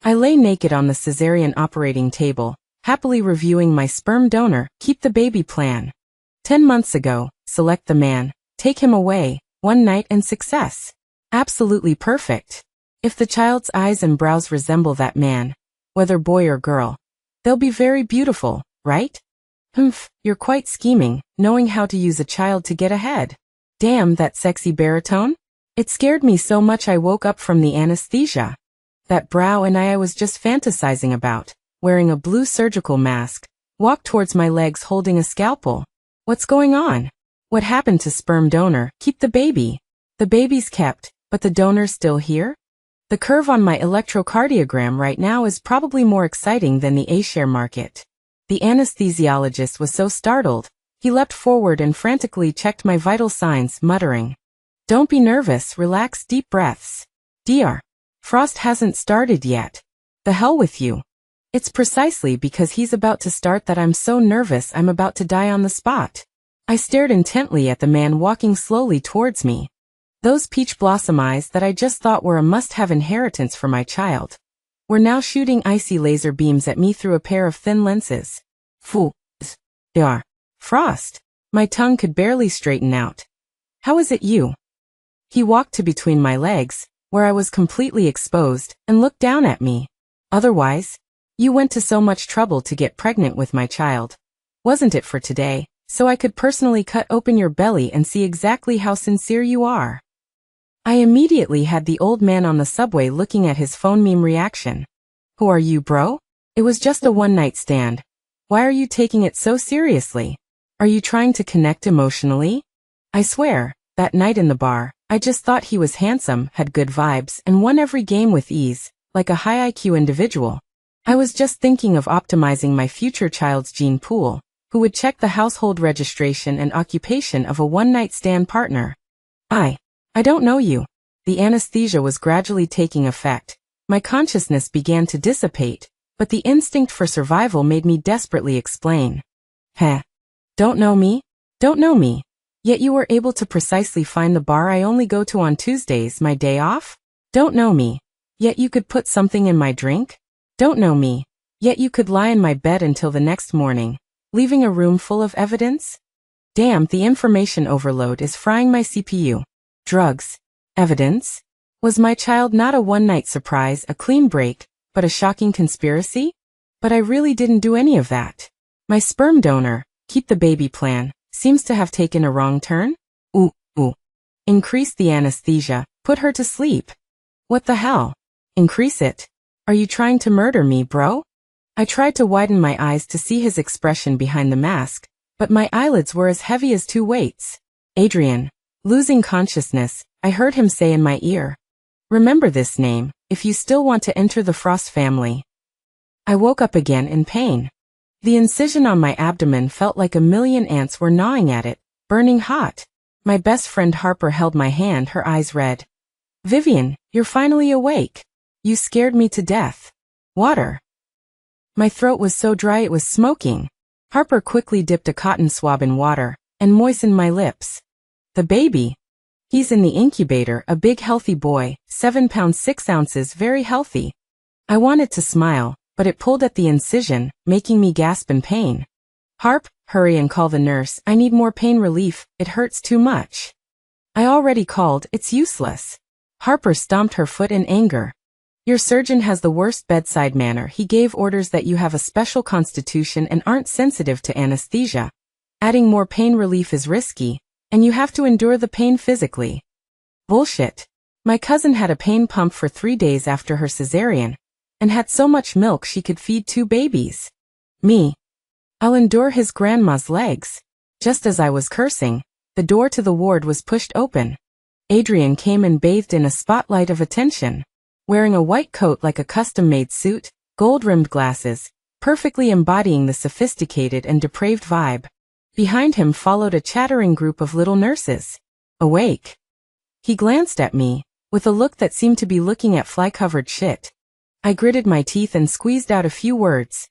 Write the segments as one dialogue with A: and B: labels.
A: I lay naked on the cesarean operating table, happily reviewing my sperm donor, keep the baby plan. 10 months ago, select the man, take him away, one night and success. Absolutely perfect. If the child's eyes and brows resemble that man, whether boy or girl, they'll be very beautiful, right? Humph, you're quite scheming, knowing how to use a child to get ahead. Damn, that sexy baritone. It scared me so much I woke up from the anesthesia. That brow and I was just fantasizing about, wearing a blue surgical mask, walked towards my legs holding a scalpel. What's going on? What happened to sperm donor? Keep the baby. The baby's kept, but the donor's still here? The curve on my electrocardiogram right now is probably more exciting than the A-share market. The anesthesiologist was so startled, he leapt forward and frantically checked my vital signs, muttering, "Don't be nervous, relax, deep breaths. Dr. Frost hasn't started yet. The hell with you." It's precisely because he's about to start that I'm so nervous I'm about to die on the spot. I stared intently at the man walking slowly towards me. Those peach blossom eyes that I just thought were a must-have inheritance for my child were now shooting icy laser beams at me through a pair of thin lenses. Phew. Dr. Frost. My tongue could barely straighten out. How is it you? He walked to between my legs, where I was completely exposed, and looked down at me. Otherwise, you went to so much trouble to get pregnant with my child. Wasn't it for today, so I could personally cut open your belly and see exactly how sincere you are? I immediately had the old man on the subway looking at his phone meme reaction. Who are you, bro? It was just a one-night stand. Why are you taking it so seriously? Are you trying to connect emotionally? I swear, that night in the bar, I just thought he was handsome, had good vibes, and won every game with ease, like a high IQ individual. I was just thinking of optimizing my future child's gene pool, who would check the household registration and occupation of a one-night stand partner. I don't know you. The anesthesia was gradually taking effect. My consciousness began to dissipate, but the instinct for survival made me desperately explain. Heh. Don't know me? Don't know me. Yet you were able to precisely find the bar I only go to on Tuesdays, my day off? Don't know me. Yet you could put something in my drink? Don't know me. Yet you could lie in my bed until the next morning, leaving a room full of evidence? Damn, the information overload is frying my CPU. Drugs. Evidence? Was my child not a one-night surprise, a clean break, but a shocking conspiracy? But I really didn't do any of that. My sperm donor, keep the baby plan, seems to have taken a wrong turn? Ooh. Increase the anesthesia, put her to sleep. What the hell? Increase it. Are you trying to murder me, bro? I tried to widen my eyes to see his expression behind the mask, but my eyelids were as heavy as two weights. Adrian. Losing consciousness, I heard him say in my ear. Remember this name, if you still want to enter the Frost family. I woke up again in pain. The incision on my abdomen felt like a million ants were gnawing at it, burning hot. My best friend Harper held my hand, her eyes red. Vivian, you're finally awake. You scared me to death. Water. My throat was so dry it was smoking. Harper quickly dipped a cotton swab in water and moistened my lips. The baby. He's in the incubator, a big healthy boy, 7 pounds 6 ounces, very healthy. I wanted to smile, but it pulled at the incision, making me gasp in pain. Harp, hurry and call the nurse, I need more pain relief, it hurts too much. I already called, it's useless. Harper stomped her foot in anger. Your surgeon has the worst bedside manner. He gave orders that you have a special constitution and aren't sensitive to anesthesia. Adding more pain relief is risky, and you have to endure the pain physically. Bullshit. My cousin had a pain pump for 3 days after her cesarean, and had so much milk she could feed 2 babies. Me. I'll endure his grandma's legs. Just as I was cursing, the door to the ward was pushed open. Adrian came and bathed in a spotlight of attention, wearing a white coat like a custom-made suit, gold-rimmed glasses, perfectly embodying the sophisticated and depraved vibe. Behind him followed a chattering group of little nurses. Awake. He glanced at me, with a look that seemed to be looking at fly-covered shit. I gritted my teeth and squeezed out a few words.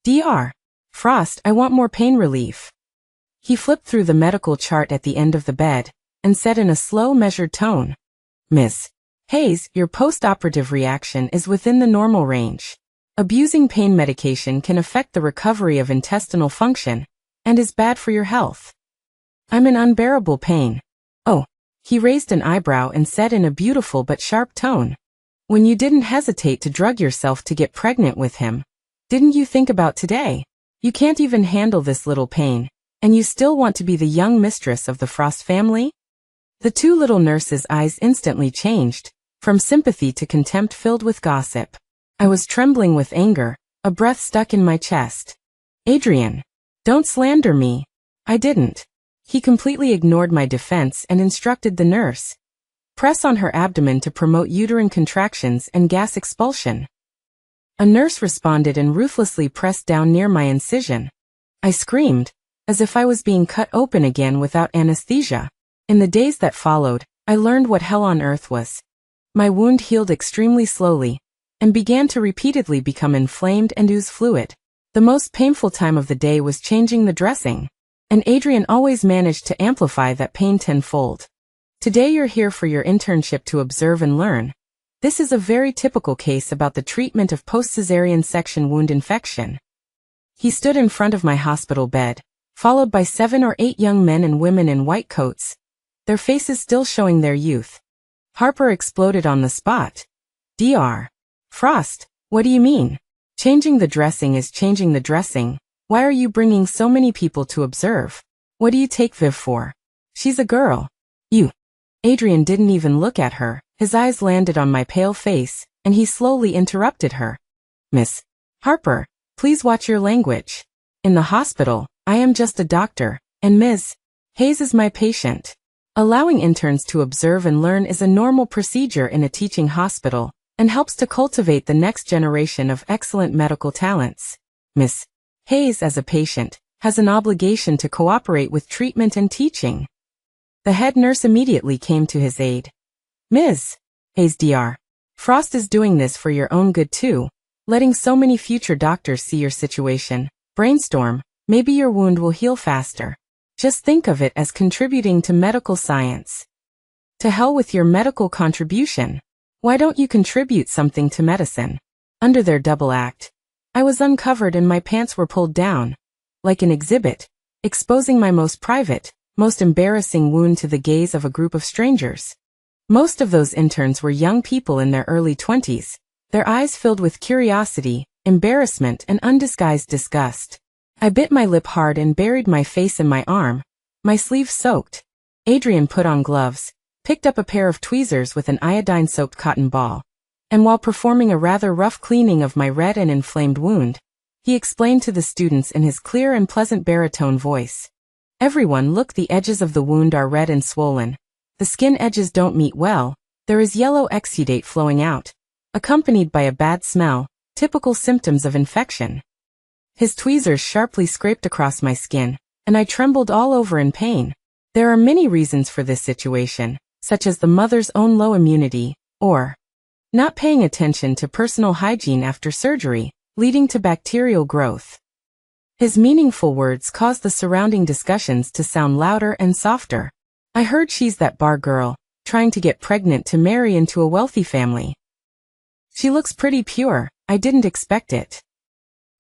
A: Dr. Frost, I want more pain relief. He flipped through the medical chart at the end of the bed, and said in a slow, measured tone, Miss Hayes, your post-operative reaction is within the normal range. Abusing pain medication can affect the recovery of intestinal function and is bad for your health. I'm in unbearable pain. Oh. He raised an eyebrow and said in a beautiful but sharp tone. When you didn't hesitate to drug yourself to get pregnant with him, didn't you think about today? You can't even handle this little pain, and you still want to be the young mistress of the Frost family? The two little nurses' eyes instantly changed, from sympathy to contempt filled with gossip. I was trembling with anger, a breath stuck in my chest. Adrian, don't slander me. I didn't. He completely ignored my defense and instructed the nurse. Press on her abdomen to promote uterine contractions and gas expulsion. A nurse responded and ruthlessly pressed down near my incision. I screamed, as if I was being cut open again without anesthesia. In the days that followed, I learned what hell on earth was. My wound healed extremely slowly, and began to repeatedly become inflamed and ooze fluid. The most painful time of the day was changing the dressing. And Adrian always managed to amplify that pain tenfold. Today you're here for your internship to observe and learn. This is a very typical case about the treatment of post-cesarean section wound infection. He stood in front of my hospital bed, followed by 7 or 8 young men and women in white coats, their faces still showing their youth. Harper exploded on the spot. Dr. Frost, what do you mean? Changing the dressing is changing the dressing. Why are you bringing so many people to observe? What do you take Viv for? She's a girl. You. Adrian didn't even look at her. His eyes landed on my pale face, and he slowly interrupted her. Miss Harper, please watch your language. In the hospital, I am just a doctor, and Ms. Hayes is my patient. Allowing interns to observe and learn is a normal procedure in a teaching hospital, and helps to cultivate the next generation of excellent medical talents. Miss Hayes, as a patient, has an obligation to cooperate with treatment and teaching. The head nurse immediately came to his aid. Ms. Hayes, Dr. Frost is doing this for your own good too, letting so many future doctors see your situation. Brainstorm, maybe your wound will heal faster. Just think of it as contributing to medical science. To hell with your medical contribution. Why don't you contribute something to medicine? Under their double act, I was uncovered and my pants were pulled down, like an exhibit, exposing my most private, most embarrassing wound to the gaze of a group of strangers. Most of those interns were young people in their early 20s, their eyes filled with curiosity, embarrassment, and undisguised disgust. I bit my lip hard and buried my face in my arm, my sleeve soaked. Adrian put on gloves, picked up a pair of tweezers with an iodine-soaked cotton ball, and while performing a rather rough cleaning of my red and inflamed wound, he explained to the students in his clear and pleasant baritone voice. Everyone, look, the edges of the wound are red and swollen. The skin edges don't meet well, there is yellow exudate flowing out, accompanied by a bad smell, typical symptoms of infection. His tweezers sharply scraped across my skin, and I trembled all over in pain. There are many reasons for this situation, such as the mother's own low immunity, or not paying attention to personal hygiene after surgery, leading to bacterial growth. His meaningful words caused the surrounding discussions to sound louder and softer. I heard she's that bar girl, trying to get pregnant to marry into a wealthy family. She looks pretty pure, I didn't expect it.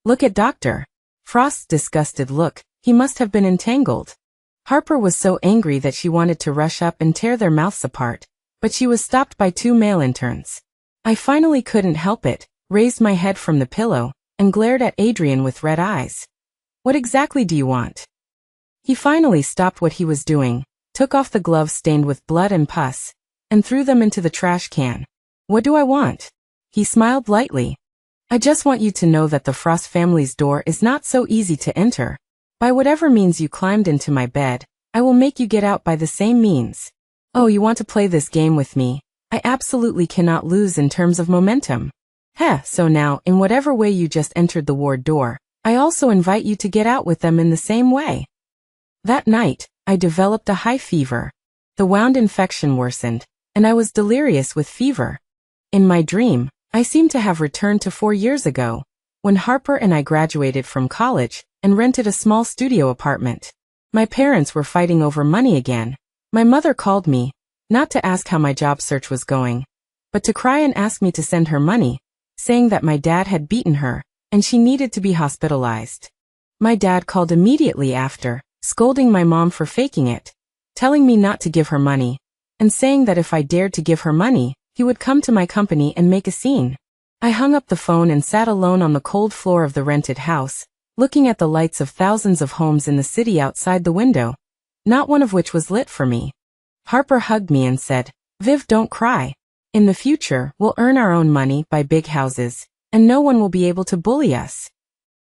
A: Look at Dr. Frost's disgusted look, he must have been entangled. Harper was so angry that she wanted to rush up and tear their mouths apart, but she was stopped by 2 male interns. I finally couldn't help it, raised my head from the pillow, and glared at Adrian with red eyes. What exactly do you want? He finally stopped what he was doing, took off the gloves stained with blood and pus, and threw them into the trash can. What do I want? He smiled lightly. I just want you to know that the Frost family's door is not so easy to enter. By whatever means you climbed into my bed, I will make you get out by the same means. Oh, you want to play this game with me? I absolutely cannot lose in terms of momentum. Heh, so now, in whatever way you just entered the ward door, I also invite you to get out with them in the same way. That night, I developed a high fever. The wound infection worsened, and I was delirious with fever. In my dream, I seemed to have returned to 4 years ago, when Harper and I graduated from college and rented a small studio apartment. My parents were fighting over money again. My mother called me, not to ask how my job search was going, but to cry and ask me to send her money, saying that my dad had beaten her, and she needed to be hospitalized. My dad called immediately after, scolding my mom for faking it, telling me not to give her money, and saying that if I dared to give her money, he would come to my company and make a scene. I hung up the phone and sat alone on the cold floor of the rented house, looking at the lights of thousands of homes in the city outside the window, not one of which was lit for me. Harper hugged me and said, "Viv, don't cry. In the future, we'll earn our own money, buy big houses, and no one will be able to bully us."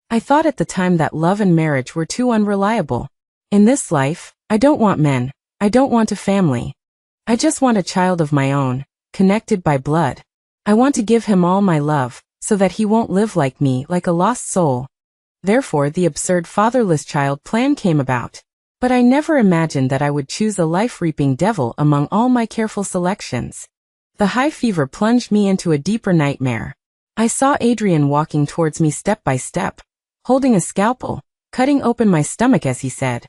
A: I thought at the time that love and marriage were too unreliable. In this life, I don't want men. I don't want a family. I just want a child of my own, connected by blood. I want to give him all my love, so that he won't live like me, like a lost soul. Therefore, the absurd fatherless child plan came about. But I never imagined that I would choose a life-reaping devil among all my careful selections. The high fever plunged me into a deeper nightmare. I saw Adrian walking towards me step by step, holding a scalpel, cutting open my stomach as he said,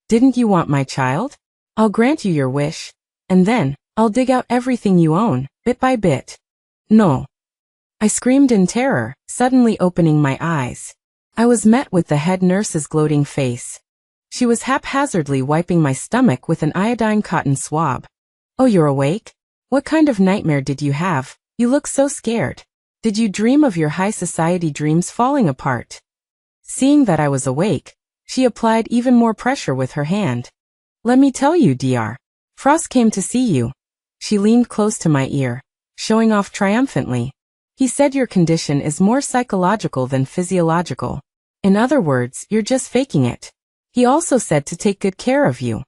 A: "Didn't you want my child? I'll grant you your wish, and then, I'll dig out everything you own, bit by bit." "No." I screamed in terror, suddenly opening my eyes. I was met with the head nurse's gloating face. She was haphazardly wiping my stomach with an iodine cotton swab. "Oh, you're awake? What kind of nightmare did you have? You look so scared. Did you dream of your high society dreams falling apart?" Seeing that I was awake, she applied even more pressure with her hand. "Let me tell you, Dr. Frost came to see you." She leaned close to my ear, showing off triumphantly. "He said your condition is more psychological than physiological. In other words, you're just faking it. He also said to take good care of you."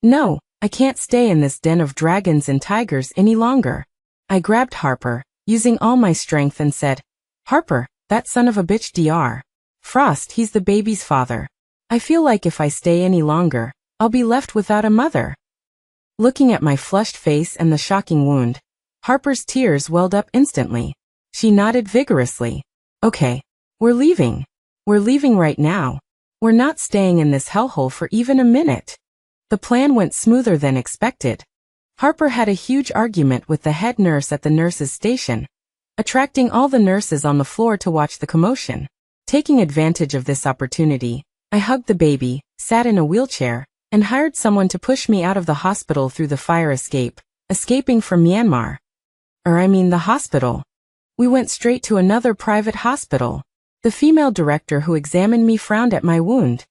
A: "No, I can't stay in this den of dragons and tigers any longer." I grabbed Harper, using all my strength and said, "Harper, that son of a bitch Dr. Frost, he's the baby's father. I feel like if I stay any longer, I'll be left without a mother." Looking at my flushed face and the shocking wound, Harper's tears welled up instantly. She nodded vigorously. "Okay, we're leaving. We're leaving right now. We're not staying in this hellhole for even a minute." The plan went smoother than expected. Harper had a huge argument with the head nurse at the nurses' station, attracting all the nurses on the floor to watch the commotion. Taking advantage of this opportunity, I hugged the baby, sat in a wheelchair, and hired someone to push me out of the hospital through the fire escape, escaping from Myanmar. The hospital. We went straight to another private hospital. The female director who examined me frowned at my wound.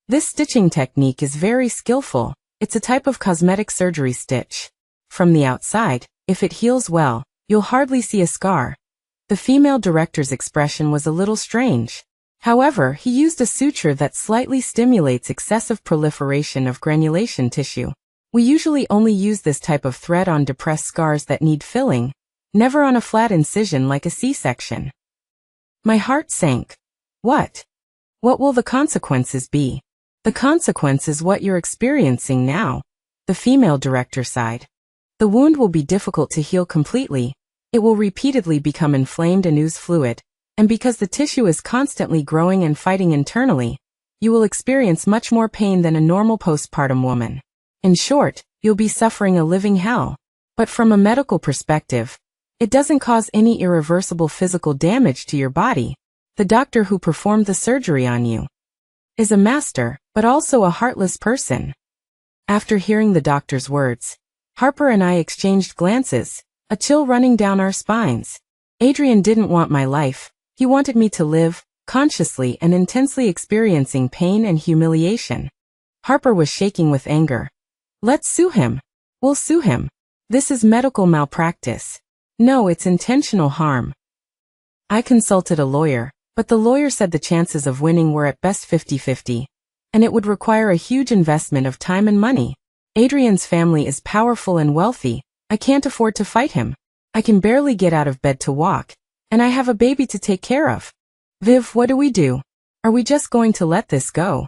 A: "This stitching technique is very skillful. It's a type of cosmetic surgery stitch. From the outside, if it heals well, you'll hardly see a scar." The female director's expression was a little strange. However, he used a suture that slightly stimulates excessive proliferation of granulation tissue. We usually only use this type of thread on depressed scars that need filling, never on a flat incision like a C-section. My heart sank. What? What will the consequences be? "The consequence is what you're experiencing now," the female director sighed. "The wound will be difficult to heal completely. It will repeatedly become inflamed and ooze fluid, and because the tissue is constantly growing and fighting internally, you will experience much more pain than a normal postpartum woman. In short, you'll be suffering a living hell. But from a medical perspective, it doesn't cause any irreversible physical damage to your body. The doctor who performed the surgery on you is a master, but also a heartless person." After hearing the doctor's words, Harper and I exchanged glances, a chill running down our spines. Adrian didn't want my life. He wanted me to live, consciously and intensely experiencing pain and humiliation. Harper was shaking with anger. "Let's sue him. We'll sue him. This is medical malpractice. No, it's intentional harm." I consulted a lawyer, but the lawyer said the chances of winning were at best 50-50, and it would require a huge investment of time and money. Adrian's family is powerful and wealthy. I can't afford to fight him. I can barely get out of bed to walk, and I have a baby to take care of. "Viv, what do we do? Are we just going to let this go?"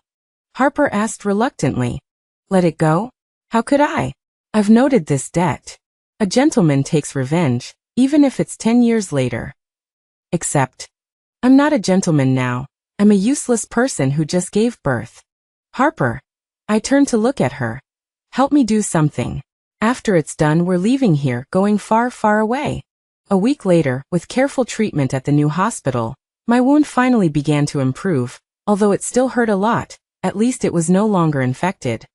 A: Harper asked reluctantly. "Let it go? How could I? I've noted this debt. A gentleman takes revenge, even if it's 10 years later. Except, I'm not a gentleman now. I'm a useless person who just gave birth." "Harper." I turned to look at her. "Help me do something. After it's done, we're leaving here, going far, far away. A week later, with careful treatment at the new hospital, my wound finally began to improve, although it still hurt a lot. At least it was no longer infected.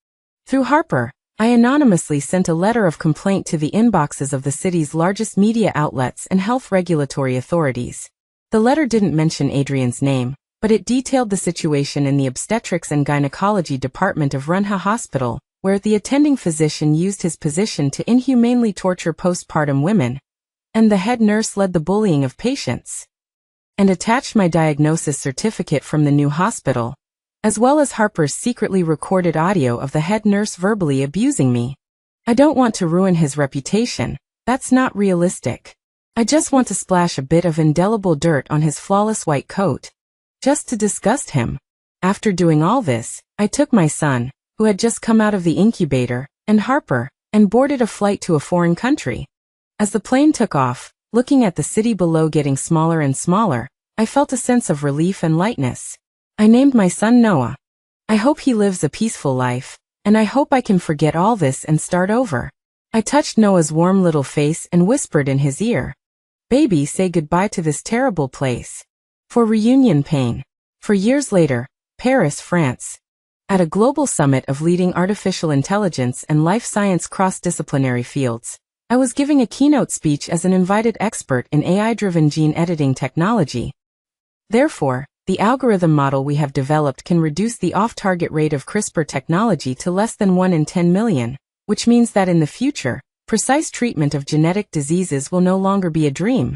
A: Through Harper, I anonymously sent a letter of complaint to the inboxes of the city's largest media outlets and health regulatory authorities. The letter didn't mention Adrian's name, but it detailed the situation in the obstetrics and gynecology department of Runha Hospital, where the attending physician used his position to inhumanely torture postpartum women, and the head nurse led the bullying of patients. And attached my diagnosis certificate from the new hospital, as well as Harper's secretly recorded audio of the head nurse verbally abusing me. I don't want to ruin his reputation, that's not realistic. I just want to splash a bit of indelible dirt on his flawless white coat, just to disgust him. After doing all this, I took my son, who had just come out of the incubator, and Harper, and boarded a flight to a foreign country. As the plane took off, looking at the city below getting smaller and smaller, I felt a sense of relief and lightness. I named my son Noah. I hope he lives a peaceful life, and I hope I can forget all this and start over. I touched Noah's warm little face and whispered in his ear, "Baby, say goodbye to this terrible place." For reunion pain. For years later, Paris, France. At a global summit of leading artificial intelligence and life science cross-disciplinary fields, I was giving a keynote speech as an invited expert in AI-driven gene editing technology. Therefore, the algorithm model we have developed can reduce the off-target rate of CRISPR technology to less than 1 in 10 million, which means that in the future, precise treatment of genetic diseases will no longer be a dream.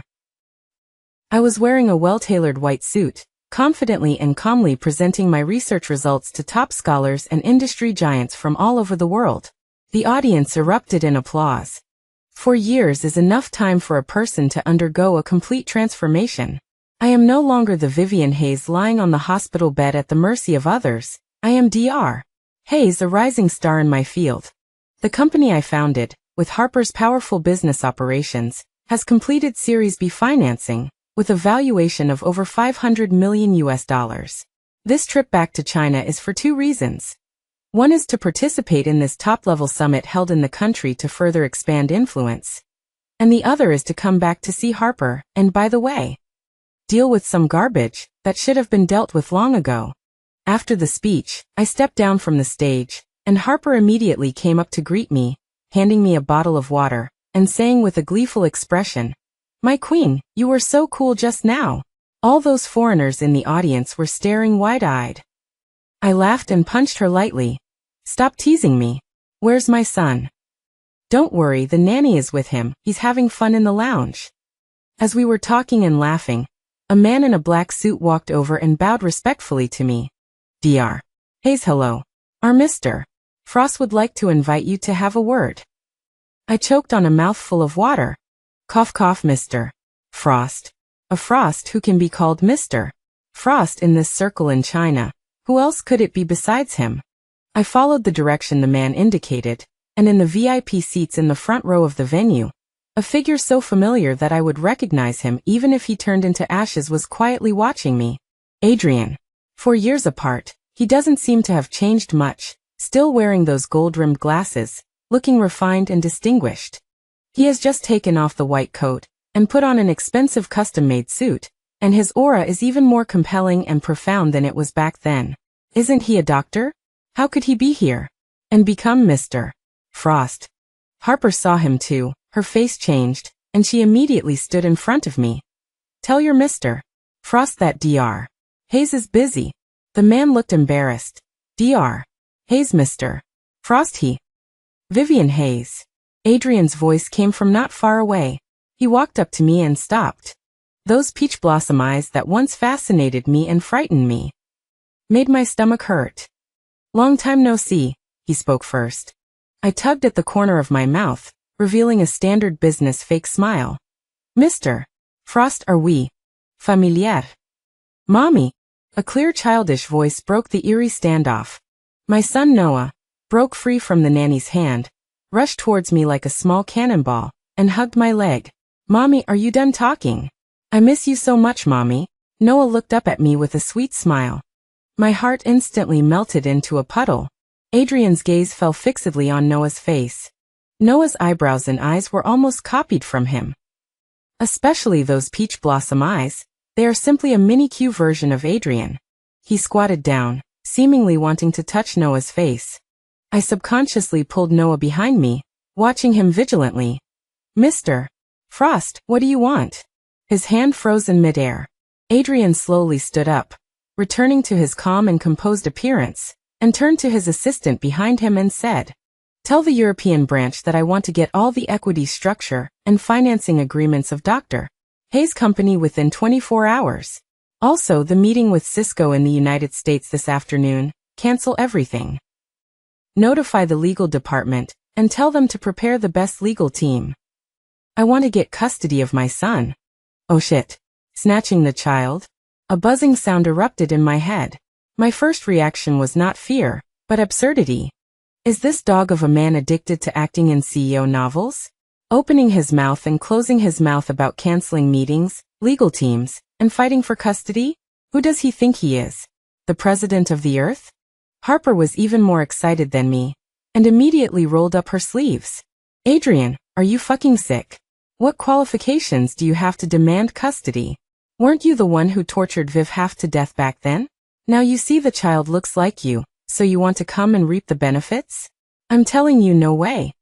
A: I was wearing a well-tailored white suit, confidently and calmly presenting my research results to top scholars and industry giants from all over the world. The audience erupted in applause. 4 years is enough time for a person to undergo a complete transformation. I am no longer the Vivian Hayes lying on the hospital bed at the mercy of others. I am Dr. Hayes, a rising star in my field. The company I founded, with Harper's powerful business operations, has completed Series B financing, with a valuation of over $500 million. This trip back to China is for 2 reasons. One is to participate in this top-level summit held in the country to further expand influence. And the other is to come back to see Harper, and by the way, deal with some garbage that should have been dealt with long ago. After the speech, I stepped down from the stage, and Harper immediately came up to greet me, handing me a bottle of water, and saying with a gleeful expression, "My queen, you were so cool just now." All those foreigners in the audience were staring wide-eyed. I laughed and punched her lightly. "Stop teasing me. Where's my son?" "Don't worry, the nanny is with him, he's having fun in the lounge." As we were talking and laughing, a man in a black suit walked over and bowed respectfully to me. "Dr. Hayes, hello. Our Mr. Frost would like to invite you to have a word." I choked on a mouthful of water. Cough cough, Mr. Frost. A Frost who can be called Mr. Frost in this circle in China. Who else could it be besides him? I followed the direction the man indicated, and in the VIP seats in the front row of the venue, a figure so familiar that I would recognize him even if he turned into ashes was quietly watching me. Adrian. 4 years apart, he doesn't seem to have changed much, still wearing those gold-rimmed glasses, looking refined and distinguished. He has just taken off the white coat and put on an expensive custom-made suit, and his aura is even more compelling and profound than it was back then. Isn't he a doctor? How could he be here and become Mr. Frost? Harper saw him too. Her face changed, and she immediately stood in front of me. "Tell your Mr. Frost that Dr. Hayes is busy." The man looked embarrassed. "Dr. Hayes, Mr. Frost, he." "Vivian Hayes." Adrian's voice came from not far away. He walked up to me and stopped. Those peach blossom eyes that once fascinated me and frightened me made my stomach hurt. "Long time no see," he spoke first. I tugged at the corner of my mouth, revealing a standard business fake smile. "Mr. Frost, are we familiar?" "Mommy." A clear childish voice broke the eerie standoff. My son Noah broke free from the nanny's hand, rushed towards me like a small cannonball, and hugged my leg. "Mommy, are you done talking? I miss you so much, Mommy." Noah looked up at me with a sweet smile. My heart instantly melted into a puddle. Adrian's gaze fell fixedly on Noah's face. Noah's eyebrows and eyes were almost copied from him. Especially those peach blossom eyes. They are simply a mini-Q version of Adrian. He squatted down, seemingly wanting to touch Noah's face. I subconsciously pulled Noah behind me, watching him vigilantly. Mr. Frost, what do you want? His hand froze in midair. Adrian slowly stood up, returning to his calm and composed appearance, and turned to his assistant behind him and said, "Tell the European branch that I want to get all the equity structure and financing agreements of Dr. Hayes' company within 24 hours. Also, the meeting with Cisco in the United States this afternoon. Cancel everything. Notify the legal department and tell them to prepare the best legal team. I want to get custody of my son." Oh shit. Snatching the child? A buzzing sound erupted in my head. My first reaction was not fear, but absurdity. Is this dog of a man addicted to acting in CEO novels? Opening his mouth and closing his mouth about canceling meetings, legal teams, and fighting for custody? Who does he think he is? The president of the earth? Harper was even more excited than me, and immediately rolled up her sleeves. Adrian, are you fucking sick? What qualifications do you have to demand custody? Weren't you the one who tortured Viv half to death back then? Now you see the child looks like you, so you want to come and reap the benefits? I'm telling you, no way.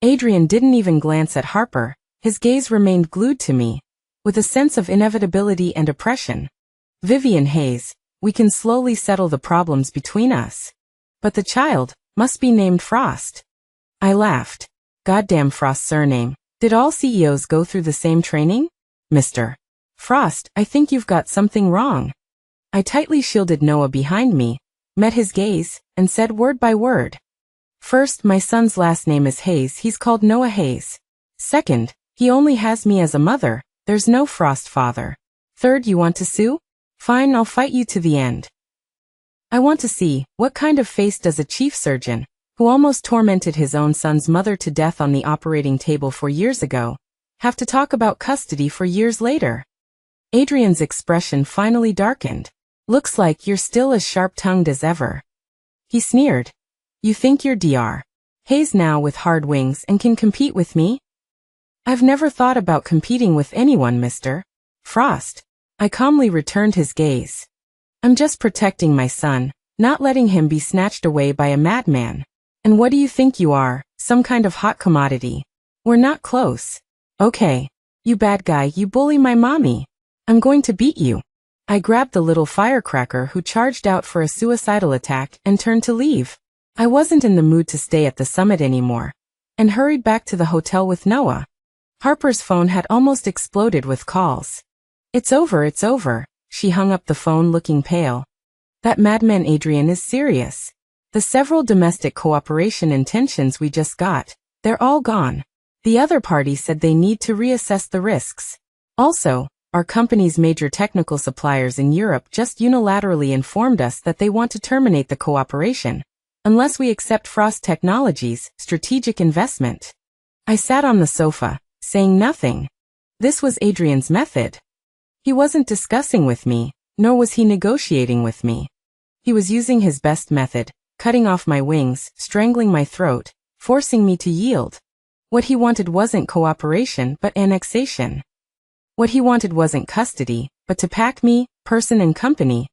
A: Adrian didn't even glance at Harper. His gaze remained glued to me, with a sense of inevitability and oppression. Vivian Hayes, we can slowly settle the problems between us. But the child must be named Frost. I laughed. Goddamn Frost's surname. Did all CEOs go through the same training? Mr. Frost, I think you've got something wrong. I tightly shielded Noah behind me, met his gaze, and said word by word. First, my son's last name is Hayes. He's called Noah Hayes. Second, he only has me as a mother. There's no Frost father. Third, you want to sue? Fine, I'll fight you to the end. I want to see, what kind of face does a chief surgeon, who almost tormented his own son's mother to death on the operating table 4 years ago, have to talk about custody for years later? Adrian's expression finally darkened. Looks like you're still as sharp-tongued as ever. He sneered. You think you're Dr. Hayes now with hard wings and can compete with me? I've never thought about competing with anyone, Mr. Frost. I calmly returned his gaze. I'm just protecting my son, not letting him be snatched away by a madman. And what do you think you are, some kind of hot commodity? We're not close. Okay. You bad guy, you bully my mommy. I'm going to beat you. I grabbed the little firecracker who charged out for a suicidal attack and turned to leave. I wasn't in the mood to stay at the summit anymore, and hurried back to the hotel with Noah. Harper's phone had almost exploded with calls. It's over, she hung up the phone looking pale. That madman Adrian is serious. The several domestic cooperation intentions we just got, they're all gone. The other party said they need to reassess the risks. Also, our company's major technical suppliers in Europe just unilaterally informed us that they want to terminate the cooperation, unless we accept Frost Technologies' strategic investment. I sat on the sofa, saying nothing. This was Adrian's method. He wasn't discussing with me, nor was he negotiating with me. He was using his best method, cutting off my wings, strangling my throat, forcing me to yield. What he wanted wasn't cooperation but annexation. What he wanted wasn't custody, but to pack me, person and company,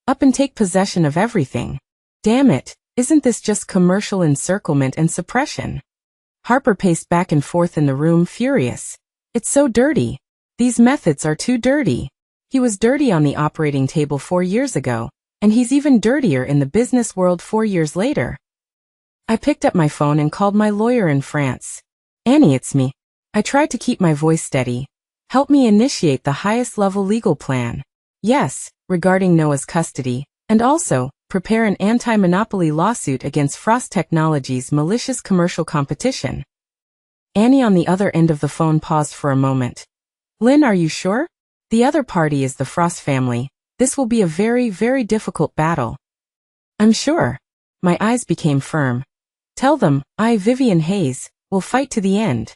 A: up and take possession of everything. Damn it, isn't this just commercial encirclement and suppression? Harper paced back and forth in the room, furious. It's so dirty. These methods are too dirty. He was dirty on the operating table 4 years ago, and he's even dirtier in the business world 4 years later. I picked up my phone and called my lawyer in France. Annie, it's me. I tried to keep my voice steady. Help me initiate the highest level legal plan. Yes, regarding Noah's custody, and also, prepare an anti-monopoly lawsuit against Frost Technologies' malicious commercial competition. Annie on the other end of the phone paused for a moment. Lynn, are you sure? The other party is the Frost family. This will be a very, very difficult battle. I'm sure. My eyes became firm. Tell them, I, Vivian Hayes, will fight to the end.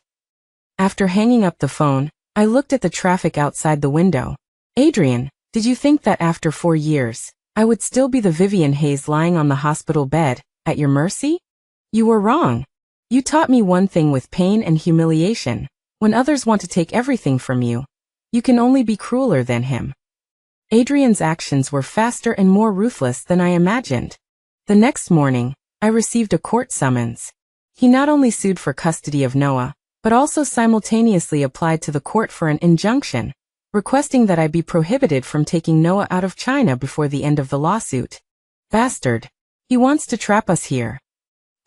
A: After hanging up the phone, I looked at the traffic outside the window. Adrian, did you think that after 4 years, I would still be the Vivian Hayes lying on the hospital bed, at your mercy? You were wrong. You taught me one thing with pain and humiliation. When others want to take everything from you, You can only be crueler than him. Adrian's actions were faster and more ruthless than I imagined. The next morning, I received a court summons. He not only sued for custody of Noah, but also simultaneously applied to the court for an injunction, requesting that I be prohibited from taking Noah out of China before the end of the lawsuit. Bastard. He wants to trap us here.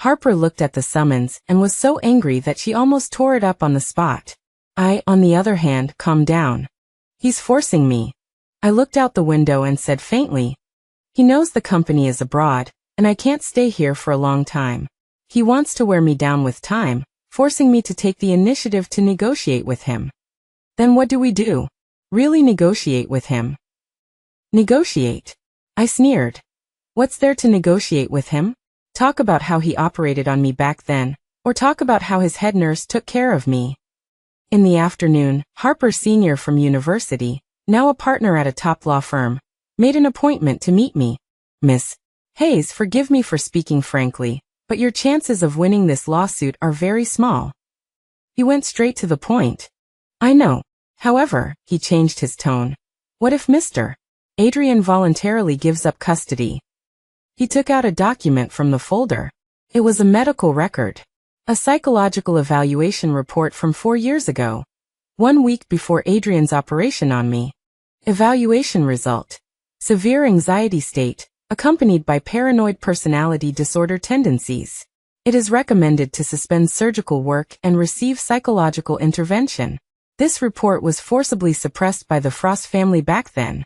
A: Harper looked at the summons and was so angry that she almost tore it up on the spot. I, on the other hand, calmed down. He's forcing me. I looked out the window and said faintly, he knows the company is abroad, and I can't stay here for a long time. He wants to wear me down with time, forcing me to take the initiative to negotiate with him. Then what do we do? Really negotiate with him? Negotiate? I sneered. What's there to negotiate with him? Talk about how he operated on me back then, or talk about how his head nurse took care of me. In the afternoon, Harper Sr. from university, now a partner at a top law firm, made an appointment to meet me. Miss Hayes, forgive me for speaking frankly, but your chances of winning this lawsuit are very small. He went straight to the point. I know. However, he changed his tone. What if Mr. Adrian voluntarily gives up custody? He took out a document from the folder. It was a medical record. A psychological evaluation report from 4 years ago. 1 week before Adrian's operation on me. Evaluation result. Severe anxiety state, accompanied by paranoid personality disorder tendencies. It is recommended to suspend surgical work and receive psychological intervention. This report was forcibly suppressed by the Frost family back then.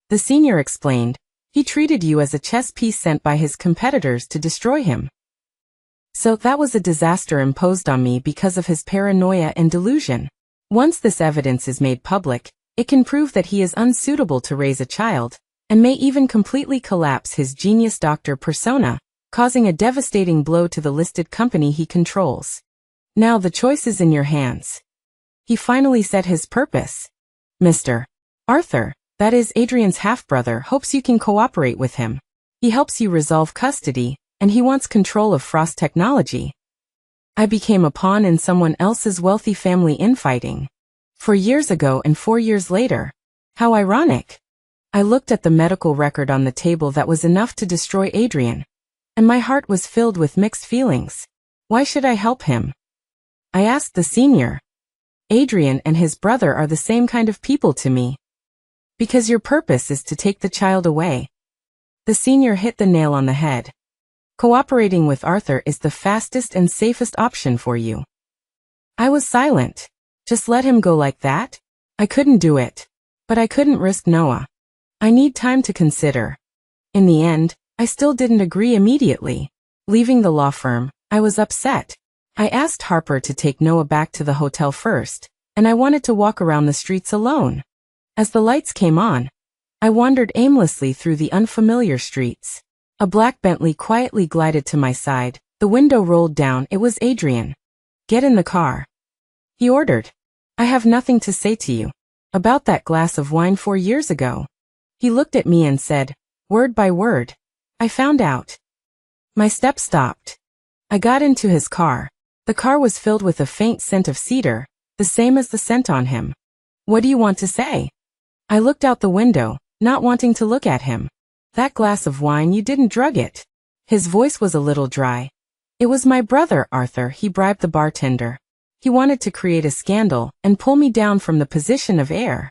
A: The senior explained, he treated you as a chess piece sent by his competitors to destroy him. So that was a disaster imposed on me because of his paranoia and delusion. Once this evidence is made public, it can prove that he is unsuitable to raise a child, and may even completely collapse his genius doctor persona, causing a devastating blow to the listed company he controls. Now the choice is in your hands. He finally said his purpose. Mr. Arthur, that is Adrian's half-brother, hopes you can cooperate with him. He helps you resolve custody, and he wants control of Frost technology. I became a pawn in someone else's wealthy family infighting. 4 years ago and 4 years later. How ironic. I looked at the medical record on the table that was enough to destroy Adrian, and my heart was filled with mixed feelings. Why should I help him? I asked the senior. Adrian and his brother are the same kind of people to me. Because your purpose is to take the child away. The senior hit the nail on the head. Cooperating with Arthur is the fastest and safest option for you. I was silent. Just let him go like that? I couldn't do it. But I couldn't risk Noah. I need time to consider. In the end, I still didn't agree immediately. Leaving the law firm, I was upset. I asked Harper to take Noah back to the hotel first, and I wanted to walk around the streets alone. As the lights came on, I wandered aimlessly through the unfamiliar streets. A black Bentley quietly glided to my side, the window rolled down. It was Adrian. Get in the car. He ordered. I have nothing to say to you. About that glass of wine 4 years ago. He looked at me and said, word by word. I found out. My steps stopped. I got into his car. The car was filled with a faint scent of cedar, the same as the scent on him. What do you want to say? I looked out the window, not wanting to look at him. That glass of wine, you didn't drug it. His voice was a little dry. It was my brother, Arthur. He bribed the bartender. He wanted to create a scandal and pull me down from the position of heir.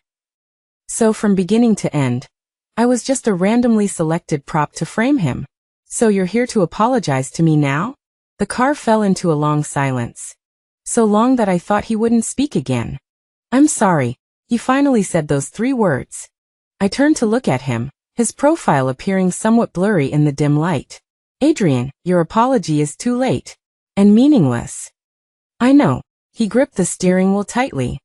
A: So from beginning to end, I was just a randomly selected prop to frame him. So you're here to apologize to me now? The car fell into a long silence. So long that I thought he wouldn't speak again. I'm sorry. He finally said those 3 words. I turned to look at him, his profile appearing somewhat blurry in the dim light. Adrian, your apology is too late. And meaningless. I know. He gripped the steering wheel tightly.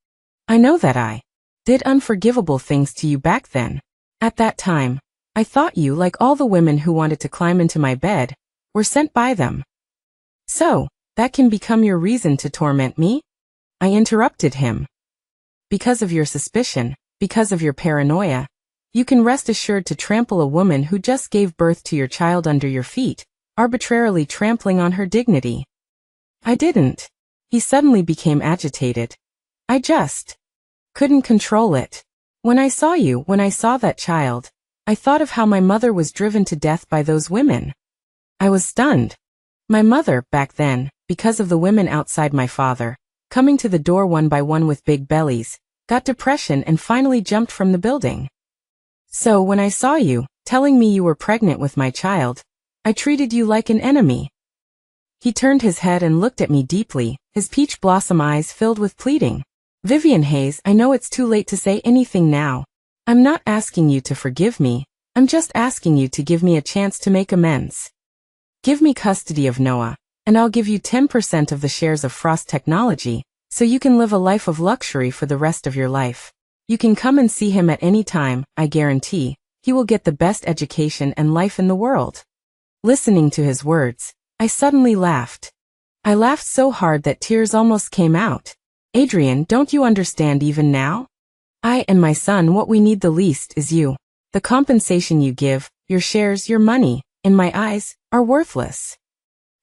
A: I know that I did unforgivable things to you back then. At that time, I thought you, like all the women who wanted to climb into my bed, were sent by them. So, that can become your reason to torment me? I interrupted him. Because of your suspicion, because of your paranoia, you can rest assured to trample a woman who just gave birth to your child under your feet, arbitrarily trampling on her dignity. I didn't. He suddenly became agitated. I just Couldn't control it. When I saw that child, I thought of how my mother was driven to death by those women. I was stunned. My mother, back then, because of the women outside my father, coming to the door one by one with big bellies, got depression and finally jumped from the building. So when I saw you, telling me you were pregnant with my child, I treated you like an enemy. He turned his head and looked at me deeply, his peach blossom eyes filled with pleading. Vivian Hayes, I know it's too late to say anything now. I'm not asking you to forgive me, I'm just asking you to give me a chance to make amends. Give me custody of Noah, and I'll give you 10% of the shares of Frost Technology, so you can live a life of luxury for the rest of your life. You can come and see him at any time, I guarantee. He will get the best education and life in the world. Listening to his words, I suddenly laughed. I laughed so hard that tears almost came out. Adrian, don't you understand even now? I and my son, what we need the least is you. The compensation you give, your shares, your money, in my eyes, are worthless.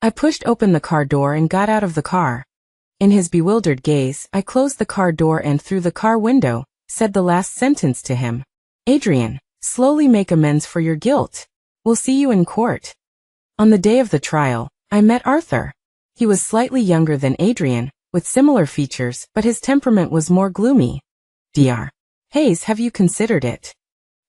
A: I pushed open the car door and got out of the car. In his bewildered gaze, I closed the car door and through the car window, said the last sentence to him. Adrian, slowly make amends for your guilt. We'll see you in court. On the day of the trial, I met Arthur. He was slightly younger than Adrian, with similar features, but his temperament was more gloomy. Dr. Hayes, have you considered it?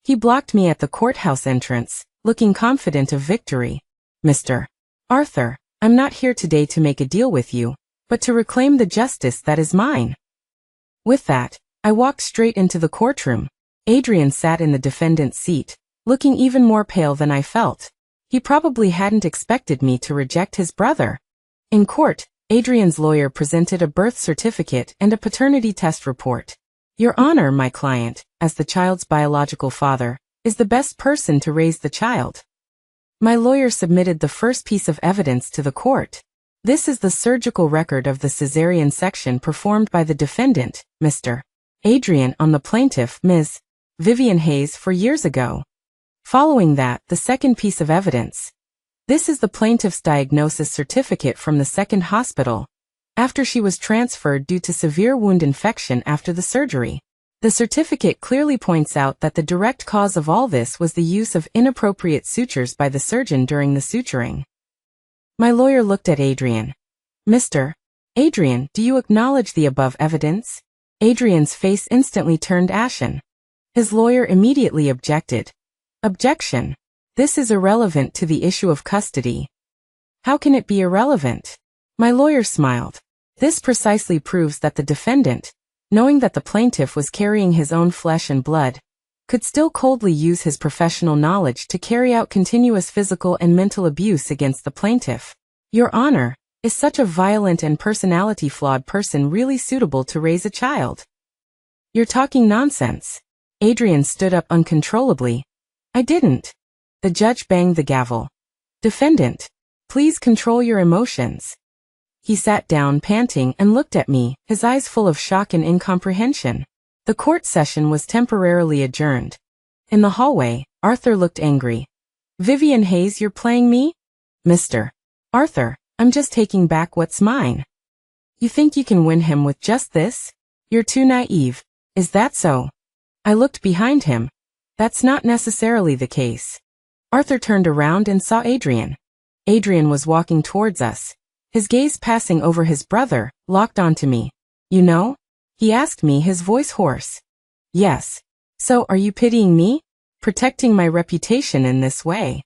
A: He blocked me at the courthouse entrance, looking confident of victory. Mr. Arthur, I'm not here today to make a deal with you, but to reclaim the justice that is mine. With that, I walked straight into the courtroom. Adrian sat in the defendant's seat, looking even more pale than I felt. He probably hadn't expected me to reject his brother. In court, Adrian's lawyer presented a birth certificate and a paternity test report. Your Honor, my client, as the child's biological father, is the best person to raise the child. My lawyer submitted the first piece of evidence to the court. This is the surgical record of the cesarean section performed by the defendant, Mr. Adrian, on the plaintiff, Ms. Vivian Hayes, 4 years ago. Following that, the second piece of evidence. This is the plaintiff's diagnosis certificate from the second hospital, after she was transferred due to severe wound infection after the surgery. The certificate clearly points out that the direct cause of all this was the use of inappropriate sutures by the surgeon during the suturing. My lawyer looked at Adrian. Mr. Adrian, do you acknowledge the above evidence? Adrian's face instantly turned ashen. His lawyer immediately objected. Objection. This is irrelevant to the issue of custody. How can it be irrelevant? My lawyer smiled. This precisely proves that the defendant, knowing that the plaintiff was carrying his own flesh and blood, could still coldly use his professional knowledge to carry out continuous physical and mental abuse against the plaintiff. Your Honor, is such a violent and personality-flawed person really suitable to raise a child? You're talking nonsense. Adrian stood up uncontrollably. I didn't. The judge banged the gavel. Defendant, please control your emotions. He sat down panting and looked at me, his eyes full of shock and incomprehension. The court session was temporarily adjourned. In the hallway, Arthur looked angry. Vivian Hayes, you're playing me? Mr. Arthur, I'm just taking back what's mine. You think you can win him with just this? You're too naive. Is that so? I looked behind him. That's not necessarily the case. Arthur turned around and saw Adrian. Adrian was walking towards us. His gaze passing over his brother, locked onto me. You know? He asked me, his voice hoarse. Yes. So are you pitying me? Protecting my reputation in this way?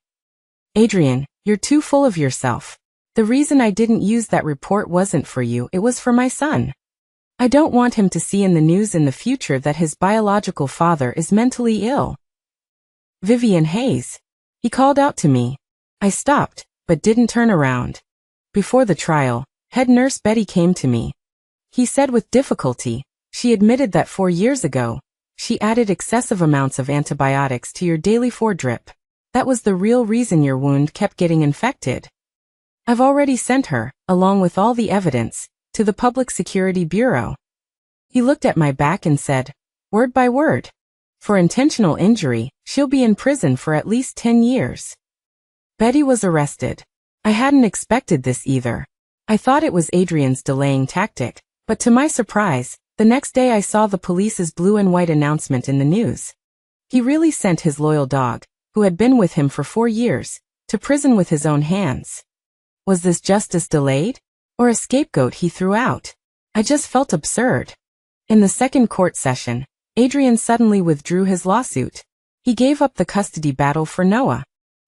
A: Adrian, you're too full of yourself. The reason I didn't use that report wasn't for you, it was for my son. I don't want him to see in the news in the future that his biological father is mentally ill. Vivian Hayes. He called out to me. I stopped, but didn't turn around. Before the trial, head nurse Betty came to me. He said with difficulty, she admitted that 4 years ago, she added excessive amounts of antibiotics to your daily 4-drip. That was the real reason your wound kept getting infected. I've already sent her, along with all the evidence, to the Public Security Bureau. He looked at my back and said, word by word. For intentional injury, she'll be in prison for at least 10 years. Betty was arrested. I hadn't expected this either. I thought it was Adrian's delaying tactic, but to my surprise, The next day I saw the police's blue and white announcement in the news. He really sent his loyal dog, who had been with him for 4 years, to prison with his own hands. Was this justice delayed? Or a scapegoat he threw out? I just felt absurd. In the second court session, Adrian suddenly withdrew his lawsuit. He gave up the custody battle for Noah.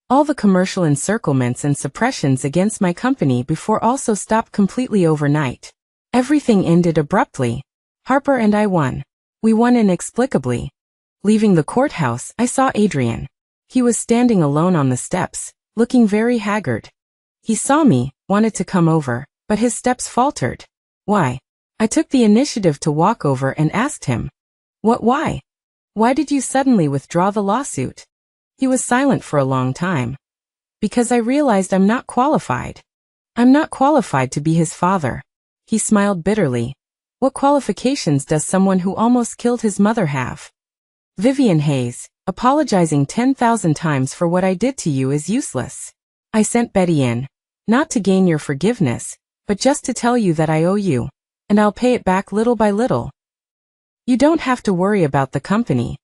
A: All the commercial encirclements and suppressions against my company before also stopped completely overnight. Everything ended abruptly. Harper and I won. We won inexplicably. Leaving the courthouse, I saw Adrian. He was standing alone on the steps, looking very haggard. He saw me, wanted to come over, but his steps faltered. Why? I took the initiative to walk over and asked him. Why? Why did you suddenly withdraw the lawsuit? He was silent for a long time. Because I realized I'm not qualified. I'm not qualified to be his father. He smiled bitterly. What qualifications does someone who almost killed his mother have? Vivian Hayes, apologizing 10,000 times for what I did to you is useless. I sent Betty in, not to gain your forgiveness, but just to tell you that I owe you, and I'll pay it back little by little. You don't have to worry about the company.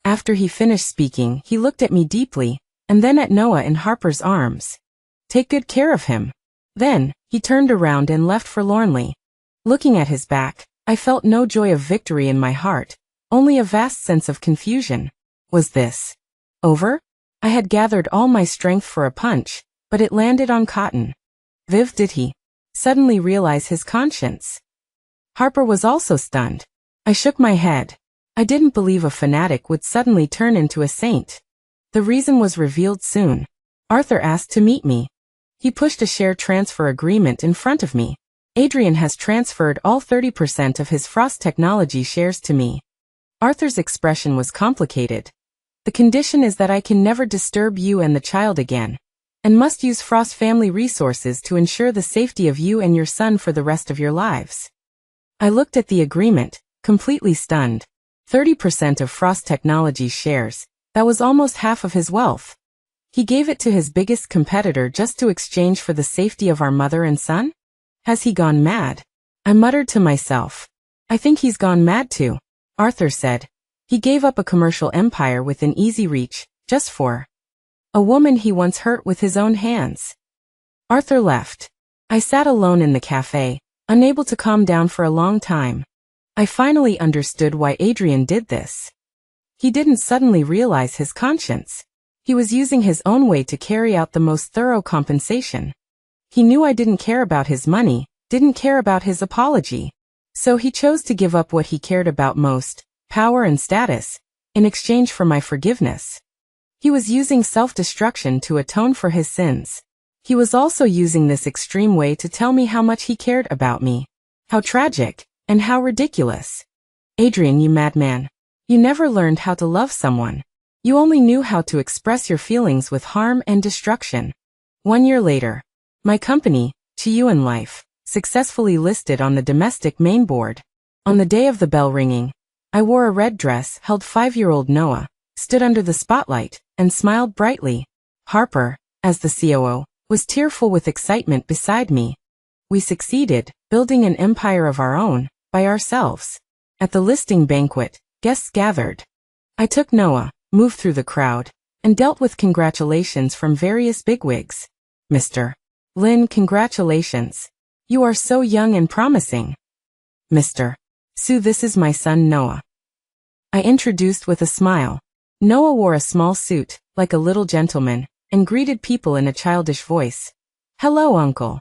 A: After he finished speaking, he looked at me deeply, and then at Noah in Harper's arms. Take good care of him. Then, he turned around and left forlornly. Looking at his back, I felt no joy of victory in my heart, only a vast sense of confusion. Was this over? I had gathered all my strength for a punch, but it landed on cotton. Viv, did he suddenly realize his conscience? Harper was also stunned. I shook my head. I didn't believe a fanatic would suddenly turn into a saint. The reason was revealed soon. Arthur asked to meet me. He pushed a share transfer agreement in front of me. Adrian has transferred all 30% of his Frost Technology shares to me. Arthur's expression was complicated. The condition is that I can never disturb you and the child again, and must use Frost family resources to ensure the safety of you and your son for the rest of your lives. I looked at the agreement, completely stunned. 30% of Frost Technology's shares, that was almost half of his wealth. He gave it to his biggest competitor just to exchange for the safety of our mother and son? Has he gone mad? I muttered to myself. I think he's gone mad too. Arthur said. He gave up a commercial empire within easy reach, just for a woman he once hurt with his own hands. Arthur left. I sat alone in the cafe, unable to calm down for a long time. I finally understood why Adrian did this. He didn't suddenly realize his conscience. He was using his own way to carry out the most thorough compensation. He knew I didn't care about his money, didn't care about his apology. So he chose to give up what he cared about most, power and status, in exchange for my forgiveness. He was using self-destruction to atone for his sins. He was also using this extreme way to tell me how much he cared about me. How tragic, and how ridiculous. Adrian, you madman. You never learned how to love someone. You only knew how to express your feelings with harm and destruction. 1 year later, my company, Chiyu in Life, successfully listed on the domestic main board. On the day of the bell ringing, I wore a red dress, held 5-year-old Noah, stood under the spotlight, and smiled brightly. Harper, as the COO, was tearful with excitement beside me. We succeeded, building an empire of our own, by ourselves. At the listing banquet, guests gathered. I took Noah, moved through the crowd, and dealt with congratulations from various bigwigs. Mr. Lin, congratulations. You are so young and promising. Mr. Su, this is my son Noah. I introduced with a smile. Noah wore a small suit, like a little gentleman, and greeted people in a childish voice. Hello, uncle.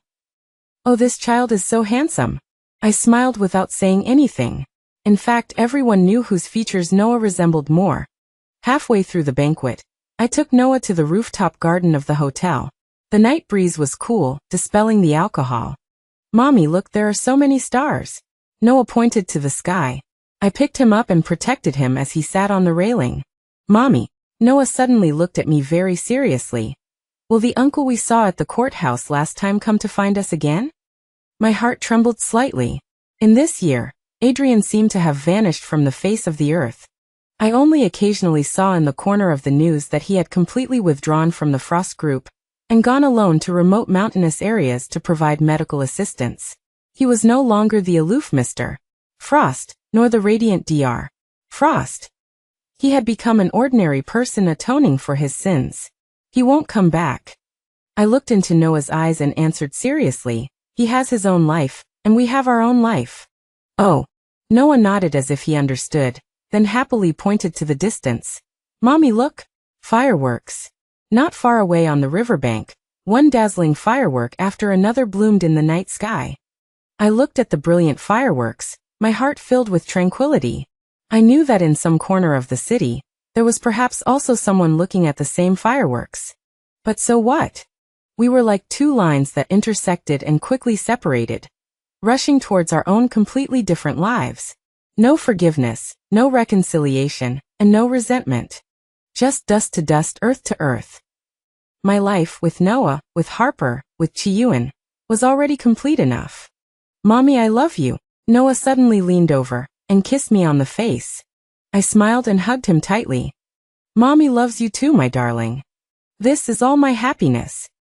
A: Oh, this child is so handsome. I smiled without saying anything. In fact, everyone knew whose features Noah resembled more. Halfway through the banquet, I took Noah to the rooftop garden of the hotel. The night breeze was cool, dispelling the alcohol. Mommy, look, there are so many stars. Noah pointed to the sky. I picked him up and protected him as he sat on the railing. Mommy. Noah suddenly looked at me very seriously. Will the uncle we saw at the courthouse last time come to find us again? My heart trembled slightly. In this year, Adrian seemed to have vanished from the face of the earth. I only occasionally saw in the corner of the news that he had completely withdrawn from the Frost Group and gone alone to remote mountainous areas to provide medical assistance. He was no longer the aloof Mr. Frost, nor the radiant Dr. Frost. He had become an ordinary person atoning for his sins. He won't come back. I looked into Noah's eyes and answered seriously, he has his own life, and we have our own life. Oh. Noah nodded as if he understood, then happily pointed to the distance. Mommy, look! Fireworks. Not far away on the riverbank, one dazzling firework after another bloomed in the night sky. I looked at the brilliant fireworks, my heart filled with tranquility. I knew that in some corner of the city, there was perhaps also someone looking at the same fireworks. But so what? We were like two lines that intersected and quickly separated, rushing towards our own completely different lives. No forgiveness, no reconciliation, and no resentment. Just dust to dust, earth to earth. My life with Noah, with Harper, with Chiyuan, was already complete enough. Mommy, I love you. Noah suddenly leaned over and kissed me on the face. I smiled and hugged him tightly. Mommy loves you too, my darling. This is all my happiness.